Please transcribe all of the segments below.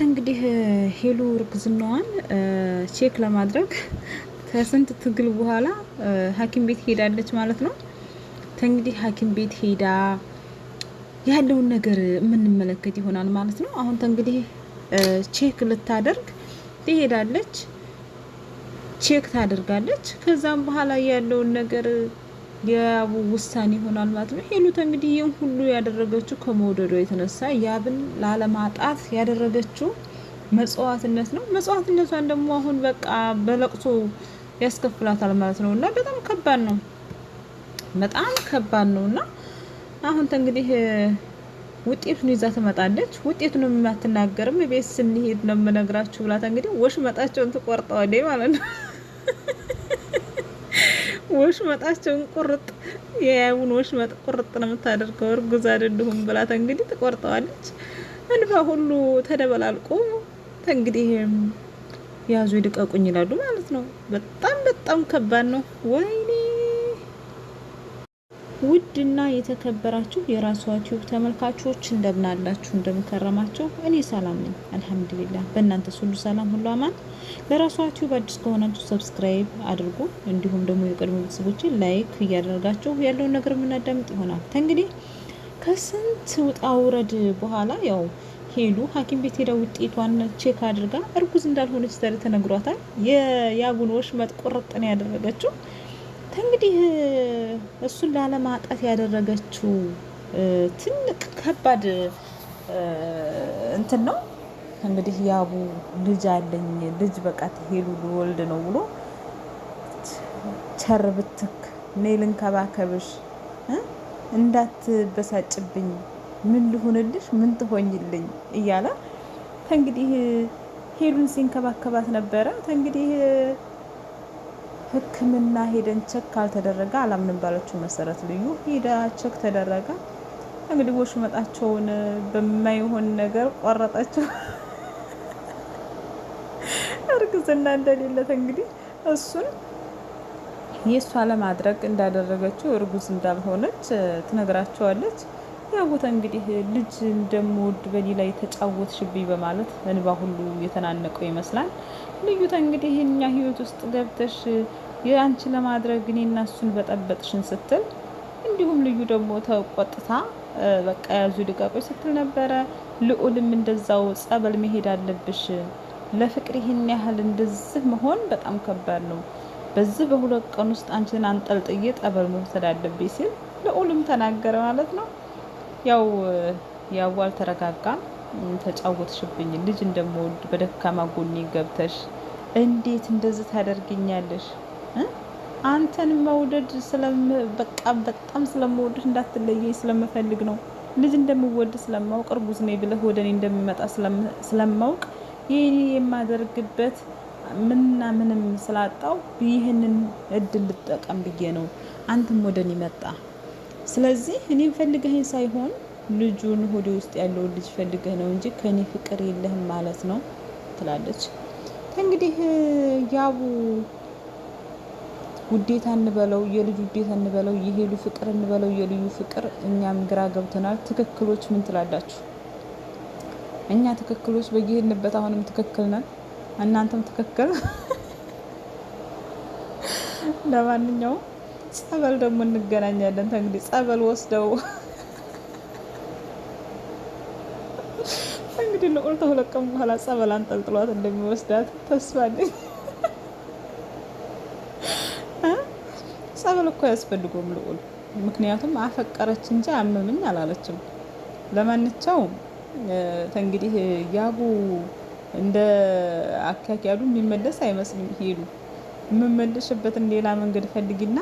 እንግዲህ ሄሉ እርግዝናዋን ቼክ ለማድረግ ከስንት ትግል በኋላ ሐኪም ቤት ሄዳለች ማለት ነው። እንግዲህ ሐኪም ቤት ሄዳ ያለውን ነገር የምንመለከት ይሆናል ማለት ነው። አሁን እንግዲህ ቼክ ልታደርግ ትሄዳለች፣ ቼክ ታደርጋለች። ከዛም በኋላ ያለውን ነገር የያቡ ውሳኔ ይሆናል ማለት ነው። ሄሉ እንግዲህ ይህን ሁሉ ያደረገችው ከመውደዷ የተነሳ ያብን ላለማጣት ያደረገችው መጽዋዕትነት ነው። መጽዋዕትነቷን ደግሞ አሁን በቃ በለቅሶ ያስከፍላታል ማለት ነው። እና በጣም ከባድ ነው፣ በጣም ከባድ ነው። እና አሁን እንግዲህ ውጤቱን ይዛ ትመጣለች። ውጤቱን የማትናገርም ቤት ስንሄድ ነው የምነግራችሁ ብላት እንግዲህ ወሽመጣቸውን ትቆርጠዋለች ማለት ነው። ወሽመጣቸውን ቁርጥ የያቡን ወሽመጥ ቁርጥ ነው የምታደርገው። እርጉዝ አይደለሁም ብላት እንግዲህ ትቆርጠዋለች። እንባ ሁሉ ተደበላልቆ እንግዲህ ያዙ ይልቀቁኝ ይላሉ ማለት ነው። በጣም በጣም ከባድ ነው። ወይኔ ውድና የተከበራችሁ የራሷ ዩቲዩብ ተመልካቾች እንደምን አላችሁ? እንደምከረማችሁ? እኔ ሰላም ነኝ አልሐምዱሊላህ። በእናንተስ ሁሉ ሰላም፣ ሁሉ አማን? ለራሷ ዩቲዩብ አዲስ ከሆናችሁ ሰብስክራይብ አድርጉ። እንዲሁም ደግሞ የቀድሞ ቤተሰቦችን ላይክ እያደረጋችሁ ያለውን ነገር የምናዳምጥ ይሆናል። እንግዲህ ከስንት ውጣ ውረድ በኋላ ያው ሄሉ ሐኪም ቤት ሄዳ ውጤቷን ቼክ አድርጋ እርጉዝ እንዳልሆነች ተነግሯታል። የያቡን ወሽመጥ ቁርጥ ነው ያደረገችው። እንግዲህ እሱን ላለማጣት ያደረገችው ትልቅ ከባድ እንትን ነው። እንግዲህ ያቡ ልጅ አለኝ ልጅ በቃ ሄሉ ልወልድ ነው ብሎ ቸር ብትክ ነይ ልንከባከብሽ፣ እንዳትበሳጭብኝ፣ ምን ልሁንልሽ፣ ምን ትሆኝልኝ እያለ እንግዲህ ሄሉን ሲንከባከባት ነበረ። እንግዲህ ሕክምና ሄደን ቸክ ካልተደረገ አላምንም ባለችው መሰረት ልዩ ሄዳ ቸክ ተደረገ። እንግዲህ ወሽመጣቸውን በማይሆን ነገር ቆረጠችው። እርግዝና እንደሌለት እንግዲህ እሱን የእሷ ለማድረግ እንዳደረገችው እርጉዝ እንዳልሆነች ትነግራቸዋለች። ያቡት እንግዲህ ልጅ እንደምወድ በሌላ የተጫወትሽብኝ በማለት እንባ ሁሉ የተናነቀው ይመስላል። ልዩት እንግዲህ እኛ ህይወት ውስጥ ገብተሽ የአንቺ ለማድረግ እኔና እሱን በጠበጥሽን ስትል፣ እንዲሁም ልዩ ደግሞ ተቆጥታ በቃ ያዙ ልቀቆች ስትል ነበረ። ልዑልም እንደዛው ጸበል መሄድ አለብሽ፣ ለፍቅር ይህን ያህል እንደዚህ መሆን በጣም ከባድ ነው፣ በዚህ በሁለት ቀን ውስጥ አንቺን አንጠልጥዬ ጠበል መውሰድ አለብኝ ሲል ልዑልም ተናገረ ማለት ነው። ያው አልተረጋጋም። ተጫወትሽብኝ፣ ልጅ እንደምወድ በደካማ ጎኔ ገብተሽ እንዴት እንደዚህ ታደርግኛለሽ? አንተን መውደድ በቃ በጣም ስለምወድሽ እንዳትለየኝ ስለምፈልግ ነው። ልጅ እንደምወድ ስለማውቅ እርጉዝ ነኝ ብለህ ወደ እኔ እንደሚመጣ ስለማውቅ ይሄን የማደርግበት ምንና ምንም ስላጣው ይህንን እድል ልጠቀም ብዬ ነው አንተም ወደ እኔ መጣ። ስለዚህ እኔም ፈልገኸኝ ሳይሆን ልጁን ሆዴ ውስጥ ያለውን ልጅ ፈልገህ ነው እንጂ ከኔ ፍቅር የለህም ማለት ነው ትላለች። እንግዲህ ያቡ ውዴታ እንበለው፣ የልጅ ውዴታ እንበለው፣ የሄሉ ፍቅር እንበለው፣ የልዩ ፍቅር እኛም ግራ ገብተናል። ትክክሎች ምን ትላላችሁ? እኛ ትክክሎች በየሄድንበት አሁንም ትክክል ነን፣ እናንተም ትክክል። ለማንኛውም ጸበል ደግሞ እንገናኛለን። እንግዲህ ጸበል ወስደው እንግዲህ ልዑል ከሁለት ቀን በኋላ ጸበል አንጠልጥሏት እንደሚወስዳት ተስፋ አለኝ። ጸበል እኮ አያስፈልገውም ልዑል፣ ምክንያቱም አፈቀረች እንጂ አመመኝ አላለችም። ለማንኛውም እንግዲህ ያቡ እንደ አካኪያሉ የሚመለስ አይመስልም። ሄዱ የምመልሽበትን ሌላ መንገድ ፈልጊና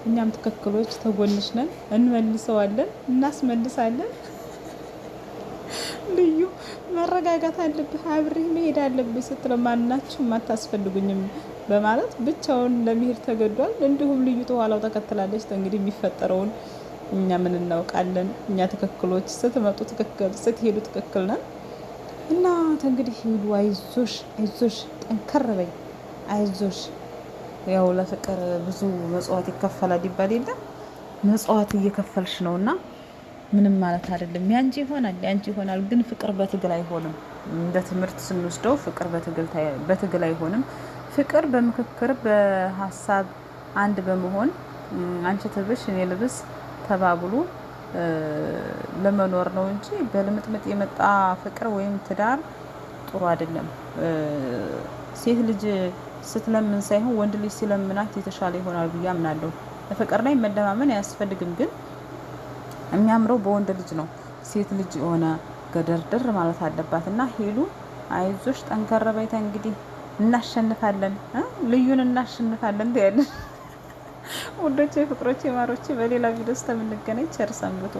እኛም ትክክሎች ተጎንሽ ነን፣ እንመልሰዋለን፣ እናስመልሳለን። ልዩ መረጋጋት አለብህ፣ አብሬ መሄድ አለብህ ስትለው ማናችሁም አታስፈልጉኝም በማለት ብቻውን ለመሄድ ተገዷል። እንዲሁም ልዩ ተኋላው ተከትላለች። እንግዲህ የሚፈጠረውን እኛ ምን እናውቃለን? እኛ ትክክሎች፣ ስትመጡ ትክክል፣ ስትሄዱ ትክክል ነን። እና እንግዲህ ሄዱ አይዞሽ፣ አይዞሽ፣ ጠንከር በይ፣ አይዞሽ። ያው ለፍቅር ብዙ መጽዋት ይከፈላል ይባል የለ? መጽዋት እየከፈልሽ ነውና ምንም ማለት አይደለም። ያንቺ ይሆናል፣ ግን ፍቅር በትግል አይሆንም። እንደ ትምህርት ስንወስደው ፍቅር በትግል አይሆንም። ፍቅር በምክክር በሀሳብ አንድ በመሆን አንቺ ትብሽ እኔ ልብስ ተባብሎ ለመኖር ነው እንጂ በልምጥምጥ የመጣ ፍቅር ወይም ትዳር ጥሩ አይደለም። ሴት ልጅ ስትለምን ሳይሆን ወንድ ልጅ ሲለምናት የተሻለ ይሆናል ብዬ አምናለሁ። በፍቅር ላይ መደማመን አያስፈልግም፣ ግን የሚያምረው በወንድ ልጅ ነው። ሴት ልጅ የሆነ ገደርደር ማለት አለባት እና ሄሉ አይዞሽ፣ ጠንከረ በይታ እንግዲህ እናሸንፋለን፣ ልዩን እናሸንፋለን ትያለሽ። ውዶቼ፣ ፍቅሮቼ፣ ማሮቼ በሌላ ቪዲዮ እስከምንገናኝ ቸር ሰንብቱ።